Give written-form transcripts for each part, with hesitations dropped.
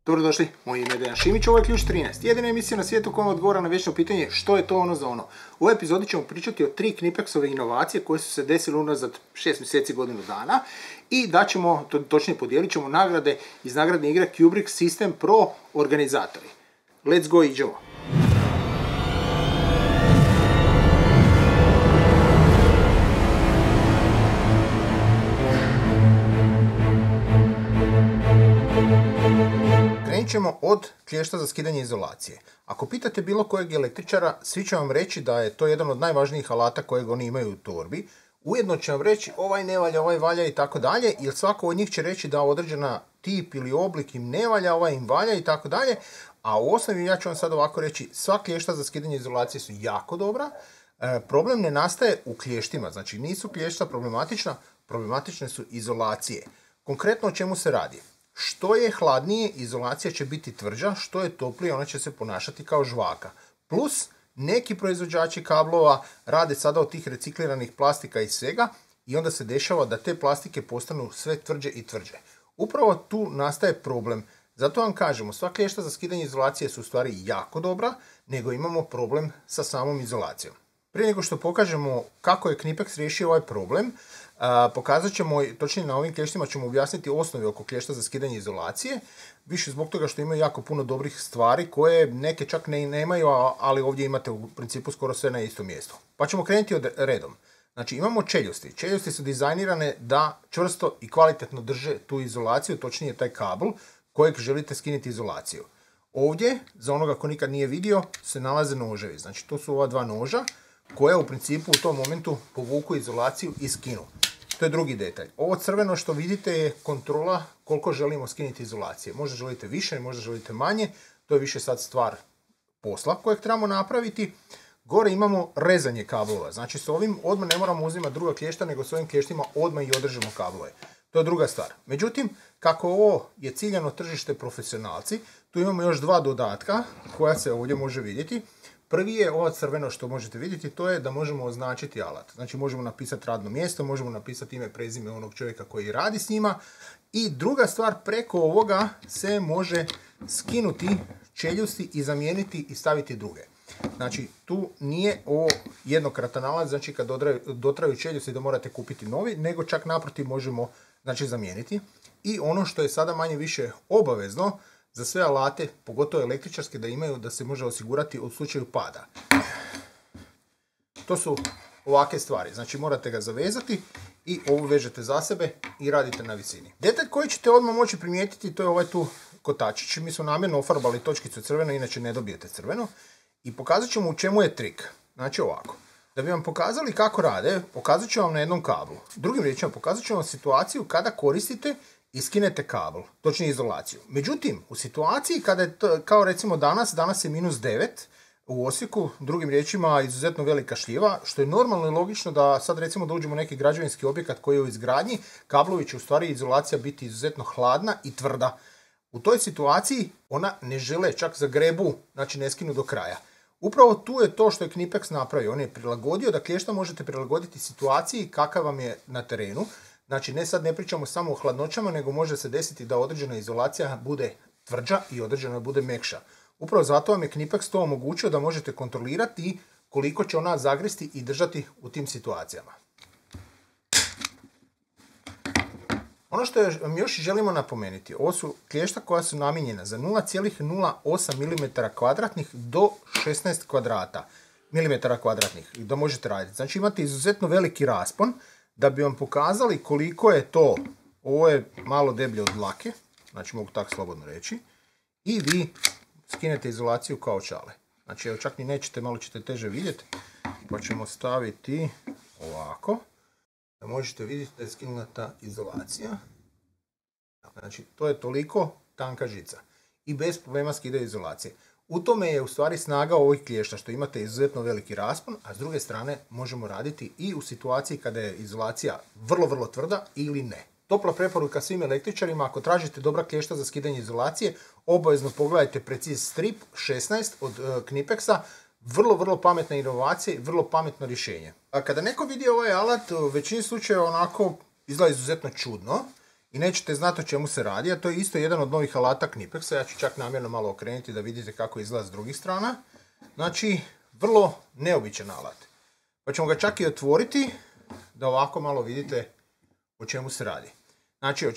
Dobrodošli, moje ime je Dejan Šimić, ovo je Ključ 13, jedina emisija na svijetu koja odgovara na vječno pitanje što je to ono za ono. U ovoj epizodi ćemo pričati o 3 Knipexove inovacije koje su se desile unazad 6 mjeseci, godinu dana i daćemo, točnije podijelit ćemo nagrade iz nagradne igre Kubrick System Pro organizatori. Let's go, iđemo! Krenut ćemo od klješta za skidanje izolacije. Ako pitate bilo kojeg električara, svi će vam reći da je to jedan od najvažnijih alata kojeg oni imaju u torbi. Ujedno će vam reći ovaj ne valja, ovaj valja i tako dalje, jer svako od njih će reći da određena tip ili oblik im ne valja, ovaj im valja i tako dalje. A u osnovi ja ću vam sad ovako reći, sva klješta za skidanje izolacije su jako dobra. Problem ne nastaje u klještima, znači nisu klješta problematična, problematične su izolacije. Konkretno o čemu se radi? Što je hladnije, izolacija će biti tvrđa, što je toplije, ona će se ponašati kao žvaka. Plus, neki proizvođači kablova rade sada od tih recikliranih plastika i svega i onda se dešava da te plastike postanu sve tvrđe i tvrđe. Upravo tu nastaje problem. Zato vam kažemo, sva klješta za skidanje izolacije su u stvari jako dobra, nego imamo problem sa samom izolacijom. Prije nego što pokažemo kako je Knipex riješio ovaj problem, pokazat ćemo, točnije na ovim klještima ćemo objasniti osnove oko klješta za skidanje izolacije, više zbog toga što imaju jako puno dobrih stvari koje neke čak ne nemaju, ali ovdje imate u principu skoro sve na istom mjestu. Pa ćemo krenuti od redom. Znači imamo čeljusti. Čeljusti su dizajnirane da čvrsto i kvalitetno drže tu izolaciju, točnije taj kabel kojeg želite skinuti izolaciju. Ovdje, za onoga ko nikad nije vidio, se nalaze noževi. Znači to su ova dva noža koja u principu u tom momentu povuku izolaciju i skinu. To je drugi detalj. Ovo crveno što vidite je kontrola koliko želimo skinuti izolacije. Možda želite više, možda želite manje. To je više sad stvar posla kojeg trebamo napraviti. Gore imamo rezanje kablova. Znači s ovim odmah ne moramo uzimati druga klješta, nego s ovim klještima odmah i održimo kablove. To je druga stvar. Međutim, kako ovo je ciljano tržište profesionalci, tu imamo još dva dodatka koja se ovdje može vidjeti. Prvi je ovo crveno što možete vidjeti, to je da možemo označiti alat. Znači možemo napisati radno mjesto, možemo napisati ime, prezime onog čovjeka koji radi s njima. I druga stvar, preko ovoga se može skinuti čeljusti i zamijeniti i staviti druge. Znači tu nije ovo jednokratan alat, znači kad dotraju čeljusti da morate kupiti novi, nego čak naprotiv možemo zamijeniti. I ono što je sada manje više obavezno, za sve alate, pogotovo električarske, da imaju da se može osigurati u slučaju pada. To su ovakve stvari. Znači morate ga zavezati i ovu vežete za sebe i radite na visini. Detalj koji ćete odmah moći primijetiti, to je ovaj tu kotačić. Mi smo namjerno ofarbali točkicu crveno, inače ne dobijete crveno. I pokazat ćemo u čemu je trik. Znači ovako. Da bi vam pokazali kako rade, pokazat ću vam na jednom kablu. Drugim riječima, pokazat ću vam situaciju kada koristite i skinete kabel, točnije izolaciju. Međutim, u situaciji kada je to, kao recimo danas je -9 u Osijeku, drugim riječima izuzetno velika šljiva, što je normalno i logično da sad recimo da uđemo u neki građevinski objekat koji je u izgradnji, kablovi će u stvari izolacija biti izuzetno hladna i tvrda. U toj situaciji ona ne žele čak za grebu, znači ne skinu do kraja. Upravo tu je to što je Knipex napravio. On je prilagodio da klješta možete prilagoditi situaciji kakav vam je na terenu. Znači ne pričamo samo o hladnoćama, nego može se desiti da određena izolacija bude tvrđa i određena bude mekša. Upravo zato vam je Knipex to omogućio da možete kontrolirati koliko će ona zagristi i držati u tim situacijama. Ono što još želimo napomenuti, ovo su klješta koja su namijenjena za 0,08 mm kvadratnih do 16 kvadrata mm kvadratnih da možete raditi. Znači imate izuzetno veliki raspon. Da bi vam pokazali koliko je to, ovo je malo deblje od dlake, znači mogu tako slobodno reći, i vi skinete izolaciju kao čale. Znači evo čak ni nećete, malo ćete teže vidjeti, pa ćemo staviti ovako, da možete vidjeti da je skinuta izolacija. Znači to je toliko tanka žica i bez problema skidaju izolacije. U tome je u stvari snaga ovih klješta što imate izuzetno veliki raspon, a s druge strane možemo raditi i u situaciji kada je izolacija vrlo tvrda ili ne. Topla preporuka svim električarima, ako tražite dobra klješta za skidanje izolacije, obavezno pogledajte Preciz Strip 16 od Knipexa. Vrlo pametna inovacija i vrlo pametno rješenje. A kada neko vidi ovaj alat, u većini slučajeva onako izgleda izuzetno čudno. i nećete znati o čemu se radi, a to je isto jedan od novih alata Knipexa. Ja ću čak namjerno malo okrenuti da vidite kako izgleda s drugih strana. Znači, vrlo neobičan alat. Pa ćemo ga čak i otvoriti da ovako malo vidite o čemu se radi. Znači,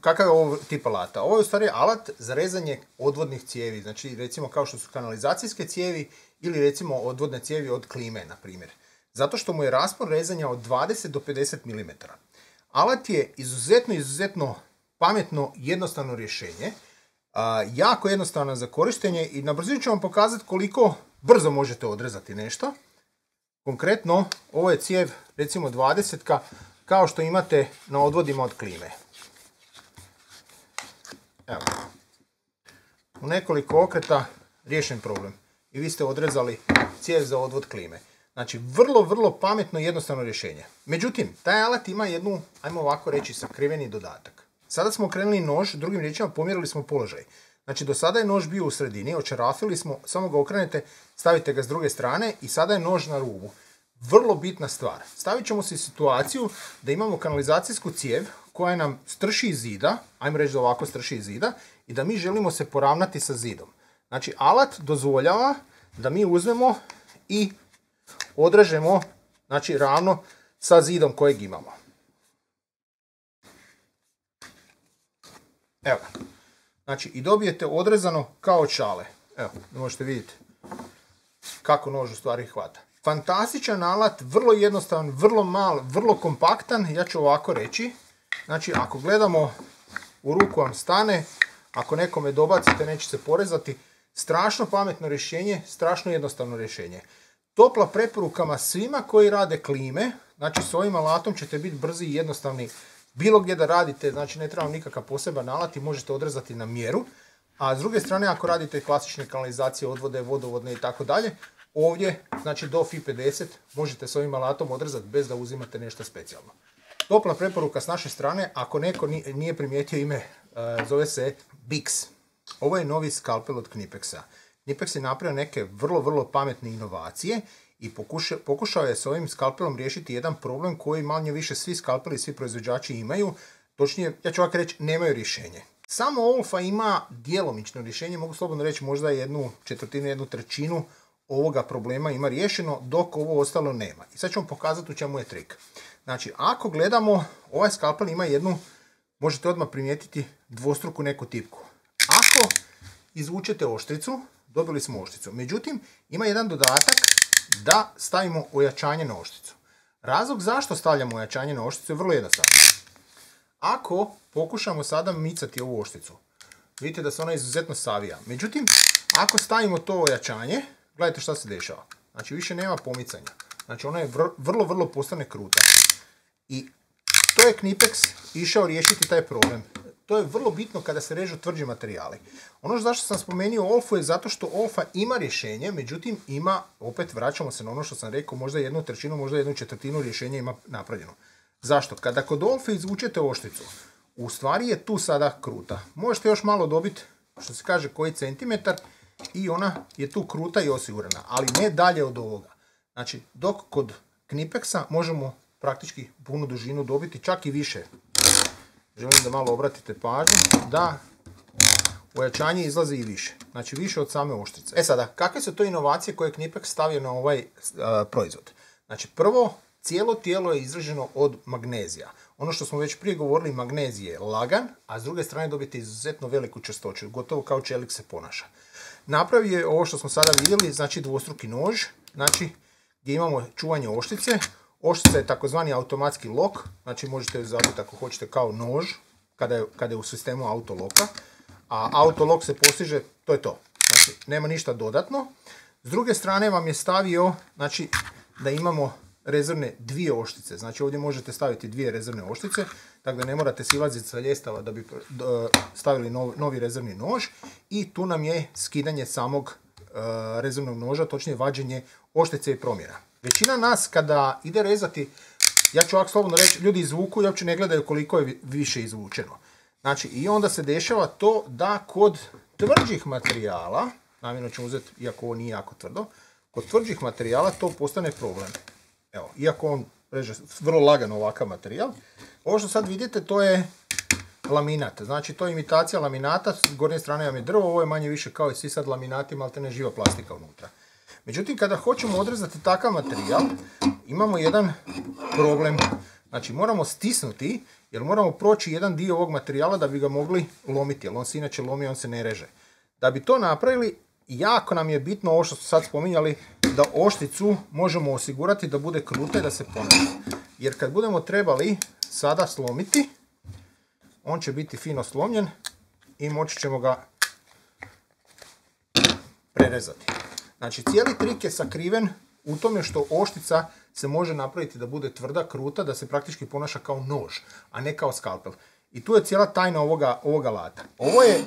kakav je ovo tip alata? Ovo je u stvari alat za rezanje odvodnih cijevi. Znači, recimo kao što su kanalizacijske cijevi ili recimo odvodne cijevi od klime, na primjer. Zato što mu je raspon rezanja od 20 do 50 mm. Alat je izuzetno pametno, jednostavno rješenje. Jako jednostavno za korištenje i na brzinu ću vam pokazati koliko brzo možete odrezati nešto. Konkretno, ovo je cijev, recimo 20 kao što imate na odvodima od klime. Evo. U nekoliko okreta riješen problem. I vi ste odrezali cijev za odvod klime. Znači, vrlo pametno i jednostavno rješenje. Međutim, taj alat ima jednu, ajmo ovako reći, sakriveni dodatak. Sada smo okrenuli nož, drugim riječima pomjerili smo položaj. Znači, do sada je nož bio u sredini, očarafili smo, samo ga okrenete, stavite ga s druge strane i sada je nož na rubu. Vrlo bitna stvar. Stavit ćemo se u situaciju da imamo kanalizacijsku cijev koja nam strši iz zida, ajmo reći da ovako strši iz zida, i da mi želimo se poravnati sa zidom. Znači, alat dozvoljava da mi uzmemo i odrežemo, znači, ravno sa zidom kojeg imamo. Evo. Znači, i dobijete odrezano kao od šale. Evo, možete vidjeti kako nož u stvari hvata. Fantastičan alat, vrlo jednostavan, vrlo mal, vrlo kompaktan, ja ću ovako reći. Znači, ako gledamo, u ruku vam stane, ako nekome dobacite, neće se porezati. Strašno pametno rješenje, strašno jednostavno rješenje. Topla preporukama svima koji rade klime, znači s ovim alatom ćete biti brzi i jednostavni bilo gdje da radite, znači ne treba nikakav poseban alat i možete odrezati na mjeru. A s druge strane, ako radite klasične kanalizacije, odvode, vodovodne i tako dalje, ovdje, znači do FI 50, možete s ovim alatom odrezati bez da uzimate nešto specijalno. Topla preporuka s naše strane, ako neko nije primijetio ime, zove se Bix. Ovo je novi skalpel od Knipexa. Knipex je napravio neke vrlo pametne inovacije i pokušao je s ovim skalpelom riješiti jedan problem koji manje više svi skalpeli, svi proizvođači imaju. Točnije, ja ću ovako reći, nemaju rješenje. Samo Olfa ima djelomično rješenje, mogu slobodno reći možda 1/4, 1/3 ovoga problema ima riješeno, dok ovo ostalo nema. I sad ću vam pokazati u čemu je trik. Znači, ako gledamo, ovaj skalpel ima jednu, možete odmah primijetiti, dvostruku neku tipku. Ako izvučete oštricu, dobili smo oštricu. Međutim, ima jedan dodatak da stavimo ojačanje na oštricu. Razlog zašto stavljamo ojačanje na oštricu je vrlo jednostavno. Ako pokušamo sada micati ovu oštricu, vidite da se ona izuzetno savija. Međutim, ako stavimo to ojačanje, gledajte šta se dešava. Znači, više nema pomicanja. Znači, ona je vrlo postane kruta. I to je Knipex išao riješiti taj problem. To je vrlo bitno kada se režu tvrđi materijali. Ono zašto sam spomenuo Olfu je zato što Olfa ima rješenje, međutim ima, opet vraćamo se na ono što sam rekao, možda 1/3, možda 1/4 rješenja ima napravljeno. Zašto? Kada kod Olfe izvučete oštricu, u stvari je tu sada kruta. Možete još malo dobiti, što se kaže, koji centimetar i ona je tu kruta i osigurana, ali ne dalje od ovoga. Znači, dok kod Knipexa možemo praktički punu dužinu dobiti, čak i više. Želim da malo obratite pažnju da ojačanje izlazi i više. Znači više od same oštrice. E sada, kakve su to inovacije koje je Knipex stavio na ovaj proizvod? Znači prvo, cijelo tijelo je izraženo od magnezija. Ono što smo već prije govorili, magnezij je lagan, a s druge strane dobijete izuzetno veliku čvrstoću. Gotovo kao čelik se ponaša. Napravio je ovo što smo sada vidjeli, znači dvostruki nož, znači gdje imamo čuvanje oštrice. Oštrica je takozvani automatski lok, znači možete ju zabiti ako hoćete kao nož, kada je u sistemu autoloka, a autolok se postiže, to je to. Znači, nema ništa dodatno. S druge strane vam je stavio, znači, da imamo rezervne dvije oštrice. Znači, ovdje možete staviti dvije rezervne oštrice, tako da ne morate silaziti sa ljestava da bi stavili novi rezervni nož. I tu nam je skidanje samog rezervnog noža, točnije vađenje oštrice i promjera. Većina nas kada ide rezati, ja ću ovako slobodno reći, ljudi izvuku i uopće ne gledaju koliko je više izvučeno. Znači, i onda se dešava to da kod tvrđih materijala, namjerno ću uzeti, iako ovo nije jako tvrdo, kod tvrđih materijala to postane problem. Evo, iako on reže vrlo lagano ovakav materijal. Ovo što sad vidite, to je laminat. Znači to je imitacija laminata, s gornje strane vam je drvo, ovo je manje više kao i svi sad laminati, malte ne živa plastika unutra. Međutim, kada hoćemo odrezati takav materijal, imamo jedan problem. Znači moramo stisnuti, jer moramo proći jedan dio ovog materijala da bi ga mogli lomiti, jer on se inače lomi, on se ne reže. Da bi to napravili, jako nam je bitno ovo što smo sad spominjali, da oštricu možemo osigurati da bude kruta i da se ponaša. Jer kad budemo trebali sada slomiti, on će biti fino slomljen i moći ćemo ga prerezati. Znači cijeli trik je sakriven u tome što oštrica se može napraviti da bude tvrda, kruta, da se praktički ponaša kao nož, a ne kao skalpel. I tu je cijela tajna ovoga alata. Ovo je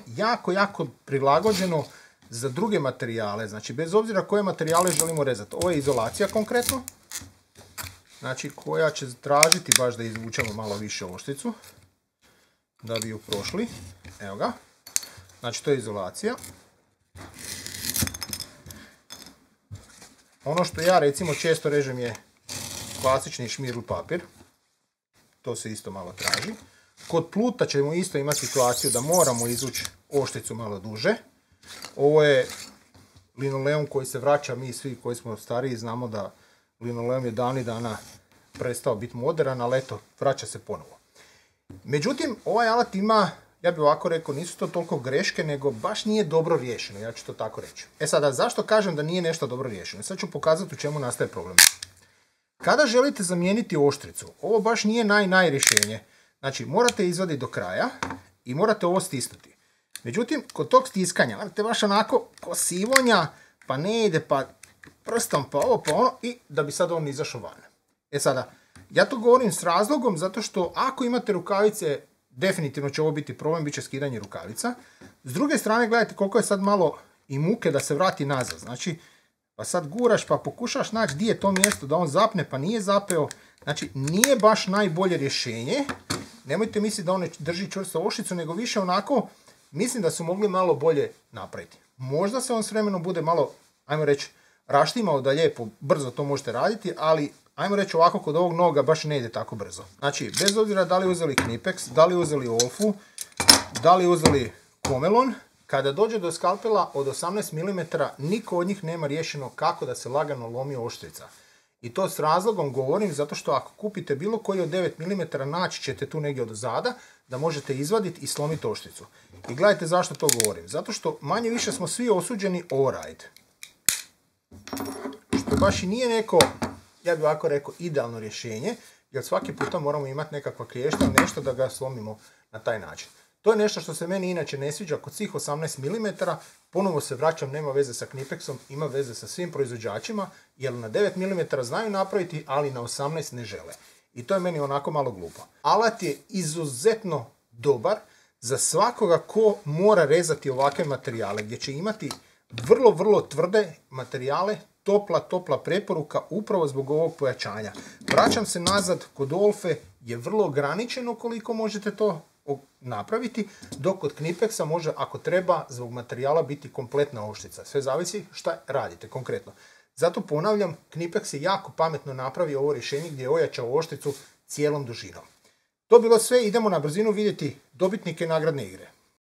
jako prilagođeno za druge materijale, znači bez obzira koje materijale želimo rezati. Ovo je izolacija konkretno, znači koja će tražiti baš da izvučemo malo više oštricu, da bi ju prošli. Evo ga, znači to je izolacija. Ono što ja recimo često režem je klasični šmirgl papir, to se isto malo traži. Kod pluta ćemo isto imati situaciju da moramo izvući oštricu malo duže. Ovo je linoleum koji se vraća, mi svi koji smo stariji znamo da linoleum je davnih dana prestao biti moderan, ali eto, vraća se ponovo. Međutim, ovaj alat ima, ja bih ovako rekao, nisu to toliko greške, nego baš nije dobro riješeno, ja ću to tako reći. E sada, zašto kažem da nije nešto dobro riješeno? Sad ću pokazati u čemu nastaje problem. Kada želite zamijeniti oštricu, ovo baš nije naj rješenje. Znači, morate izvaditi do kraja i morate ovo stisnuti. Međutim, kod tog stiskanja, morate baš onako ko sivonja, pa ne ide, pa prstom, pa ovo, pa ono, i da bi sad on izašao van. E sada, ja to govorim s razlogom zato što ako imate rukavice, definitivno će ovo biti problem, bit će skidanje rukavica. S druge strane, gledajte koliko je sad malo i muke da se vrati nazad. Znači, pa sad guraš, pa pokušaš naći gdje je to mjesto da on zapne, pa nije zapeo. Znači, nije baš najbolje rješenje. Nemojte misliti da on ne drži čvrsto oštricu, nego više onako, mislim da su mogli malo bolje napraviti. Možda se on s vremenom bude malo, ajmo reći, raštimao da lijepo, brzo to možete raditi, ali ajmo reći ovako, kod ovog noga baš ne ide tako brzo. Znači, bez obzira da li uzeli Knipex, da li uzeli Olfu, da li uzeli Comelon, kada dođe do skalpela od 18 mm, niko od njih nema riješeno kako da se lagano lomi oštrica. I to s razlogom govorim zato što ako kupite bilo koji od 9 mm, naći ćete tu negdje od zada da možete izvaditi i slomiti oštricu. I gledajte zašto to govorim. Zato što manje više smo svi osuđeni override. Što baš i nije neko, ja bih ovako rekao, idealno rješenje, jer svaki puta moramo imati nekakva klješta, nešto da ga slomimo na taj način. To je nešto što se meni inače ne sviđa kod svih 18 mm, ponovo se vraćam, nema veze sa Knipexom, ima veze sa svim proizvođačima, jer na 9 mm znaju napraviti, ali na 18 ne žele. I to je meni onako malo glupo. Alat je izuzetno dobar za svakoga ko mora rezati ovakve materijale, gdje će imati vrlo tvrde materijale, topla preporuka upravo zbog ovog pojačanja. Vraćam se nazad, kod Olfe je vrlo ograničeno koliko možete to napraviti, dok kod Knipexa može, ako treba, zbog materijala biti kompletna oštrica. Sve zavisi šta radite konkretno. Zato ponavljam, Knipex je jako pametno napravio ovo rješenje gdje je ojačao oštricu cijelom dužinom. To bilo sve, idemo na brzinu vidjeti dobitnike nagradne igre.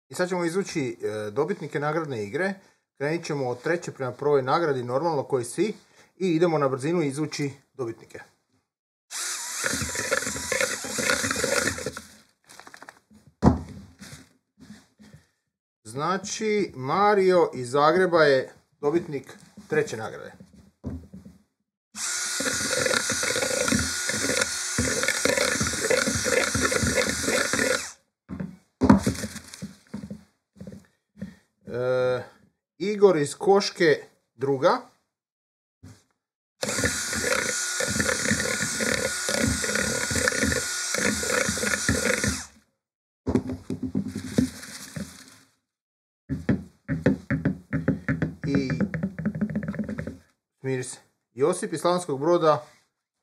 I sad ćemo izvući dobitnike nagradne igre. Krenit ćemo od treće prema prvoj nagradi, normalno koji svi, i idemo na brzinu izvući dobitnike. Znači, Mario iz Zagreba je dobitnik treće nagrade. Igor iz Koške druga. I Josip iz Slavonskog Broda,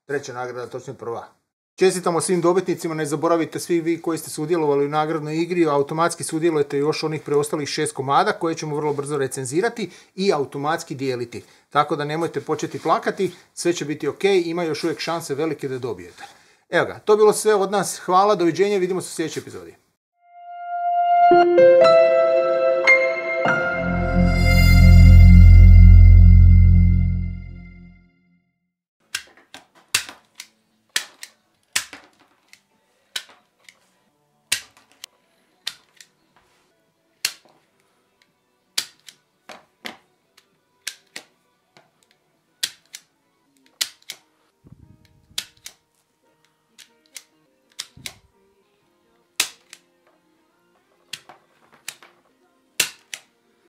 treća nagrada, točno prva. Čestitamo svim dobitnicima, ne zaboravite svi vi koji ste sudjelovali u nagradnoj igri, automatski sudjelujete još onih preostalih 6 komada koje ćemo vrlo brzo recenzirati i automatski dijeliti. Tako da nemojte početi plakati, sve će biti ok, ima još uvijek šanse velike da dobijete. Evo ga, to bilo sve od nas, hvala, doviđenja, vidimo se u sljedećoj epizodi.